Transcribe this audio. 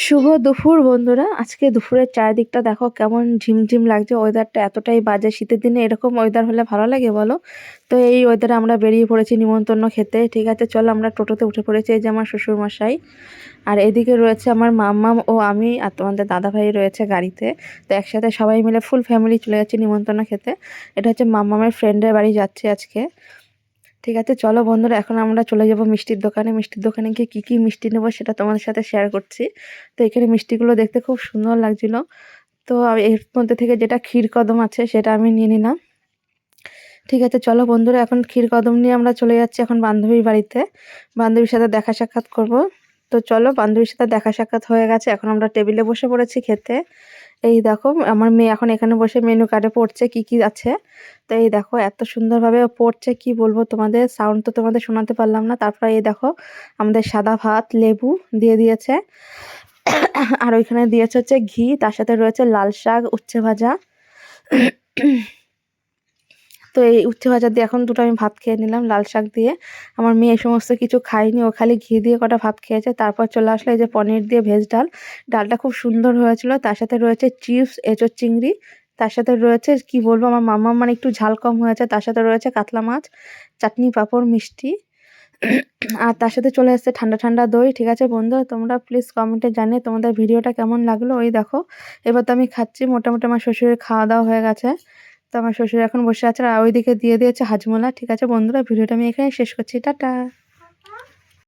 শুভ দুপুর বন্ধুরা। আজকে দুপুরের চারিদিকটা দেখো কেমন ঝিমঝিম লাগছে। ওয়েদারটা এতটাই বাজে, শীতের দিনে এরকম ওয়েদার হলে ভালো লাগে বলো? তো এই ওয়েদারে আমরা বেরিয়ে পড়েছি নিমন্ত্রণ খেতে। ঠিক আছে, চলো আমরা টোটোতে উঠে পড়েছি। এই যে আমার শ্বশুরমশাই, আর এদিকে রয়েছে আমার মাম্মাম ও আমি, আর তোমাদের দাদাভাই রয়েছে গাড়িতে। তো একসাথে সবাই মিলে ফুল ফ্যামিলি চলে যাচ্ছি নিমন্ত্রণ খেতে। এটা হচ্ছে মাম্মামের ফ্রেন্ডের বাড়ি যাচ্ছি আজকে। ঠিক আছে, চলো বন্ধুরা, এখন আমরা চলে যাব মিষ্টির দোকানে। মিষ্টির দোকানে গিয়ে কী কী মিষ্টি নেবো সেটা তোমাদের সাথে শেয়ার করছি। তো এখানে মিষ্টিগুলো দেখতে খুব সুন্দর লাগছিল। তো এর মধ্যে থেকে যেটা ক্ষীর কদম আছে সেটা আমি নিয়ে নিলাম। ঠিক আছে, চলো বন্ধুরা, এখন ক্ষীর কদম নিয়ে আমরা চলে যাচ্ছি এখন বান্ধবীর বাড়িতে। বান্ধবীর সাথে দেখা সাক্ষাৎ করব। তো চলো, বান্ধবীর সাথে দেখা সাক্ষাৎ হয়ে গেছে, এখন আমরা টেবিলে বসে পড়েছি খেতে। এই দেখো আমার মেয়ে এখন এখানে বসে মেনু কার্ডে পড়ছে কি কি আছে। তো এই দেখো এত সুন্দরভাবে পড়ছে, কি বলবো তোমাদের, সাউন্ড তো তোমাদের শোনাতে পারলাম না। তারপরে এই দেখো আমাদের সাদা ভাত, লেবু দিয়ে দিয়েছে। আর ওইখানে দিয়েছে হচ্ছে ঘি, তার সাথে রয়েছে লাল শাক, উচ্ছে ভাজা। তো এই উচ্ছে ভাজা দিয়ে এখন দুটো আমি ভাত খেয়ে নিলাম লাল শাক দিয়ে। আমার মেয়ে এই সমস্ত কিছু খায়নি, ও খালি ঘি দিয়ে কটা ভাত খেয়েছে। তারপর চলে আসলো এই যে পনির দিয়ে ভেজ ডাল। ডালটা খুব সুন্দর হয়েছিল। তার সাথে রয়েছে চিপস, এঁচোড় চিংড়ি। তার সাথে রয়েছে কি বলবো, আমার মাম্মা মানে একটু ঝাল কম হয়েছে। তার সাথে রয়েছে কাতলা মাছ, চাটনি, পাঁপড়, মিষ্টি। আর তার সাথে চলে এসেছে ঠান্ডা ঠান্ডা দই। ঠিক আছে বন্ধুরা, তোমরা প্লিজ কমেন্টে জানিয়ে তোমাদের ভিডিওটা কেমন লাগলো। ওই দেখো এবার তো আমি খাচ্ছি। মোটামুটি আমার শ্বশুরের খাওয়া দাওয়া হয়ে গেছে। তো আমার শ্বশুর এখন বসে আছে, আর ওইদিকে দিয়ে দিয়েছে হাজমোলা। ঠিক আছে বন্ধুরা, ভিডিওটা আমি এখানে শেষ করছি। টাটা।